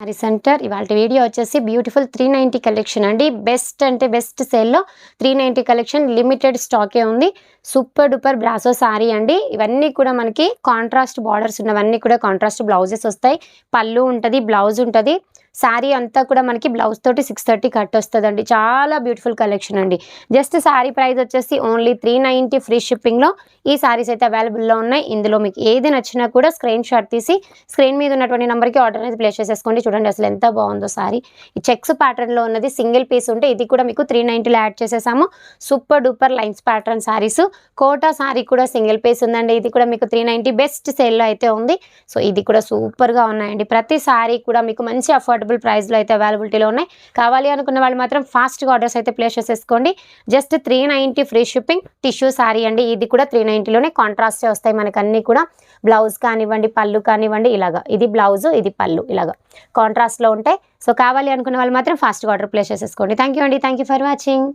Sorry centre ఇవాళ video వచ్చేసి beautiful 390 collection అండి. బెస్ట్ అంటే బెస్ట్ సేల్లో 390 కలెక్షన్ లిమిటెడ్ స్టాకే ఉంది. సూపర్ డూపర్ బ్రాసో సారీ అండి. ఇవన్నీ కూడా మనకి కాంట్రాస్ట్ బార్డర్స్ ఉన్నవన్నీ కూడా కాంట్రాస్ట్ బ్లౌజెస్ వస్తాయి. పళ్ళు ఉంటుంది, బ్లౌజ్ ఉంటుంది. శారీ అంతా కూడా మనకి బ్లౌజ్ తోటి 630 కట్ వస్తుందండి. చాలా బ్యూటిఫుల్ కలెక్షన్ అండి. జస్ట్ శారీ ప్రైస్ వచ్చేసి ఓన్లీ 390 ఫ్రీ షిప్పింగ్లో ఈ శారీస్ అయితే అవైలబుల్లో ఉన్నాయి. ఇందులో మీకు ఏది నచ్చినా కూడా స్క్రీన్ షాట్ తీసి స్క్రీన్ మీద ఉన్నటువంటి నెంబర్కి ఆర్డర్ అనేది ప్లేస్ చేసేసుకోండి. చూడండి అసలు ఎంత బాగుందో శారీ. ఈ చెక్స్ ప్యాటర్న్లో ఉన్నది సింగిల్ పీస్ ఉంటే ఇది కూడా మీకు 390లో యాడ్ చేసేసాము. Super duper lines pattern saris. Kota sari కూడా సింగిల్ పీస్ ఉందండి. ఇది కూడా మీకు 390 బెస్ట్ సేల్లో అయితే ఉంది. సో ఇది కూడా సూపర్గా ఉన్నాయండి. ప్రతి శారీ కూడా మీకు మంచి అఫోర్డబుల్ ప్రైస్లో అయితే అవైలబిలిటీలో ఉన్నాయి. కావాలి అనుకున్న వాళ్ళు మాత్రం ఫాస్ట్గా ఆర్డర్స్ అయితే ప్లేస్ చేసేసుకోండి. Just 390 free shipping. Tissue sari అండి. ఇది కూడా 390లోనే కాంట్రాస్టే వస్తాయి మనకు అన్నీ కూడా. బ్లౌజ్ కానివ్వండి, పళ్ళు కానివ్వండి, ఇలాగా ఇది బ్లౌజ్, ఇది పళ్ళు, ఇలాగా కాంట్రాస్ట్లో ఉంటాయి. సో కావాలి అనుకున్న వాళ్ళు మాత్రం ఫాస్ట్గా ఆర్డర్ ప్లేస్ చేసేసుకోండి. థ్యాంక్ యూ అండి. Thank you for watching.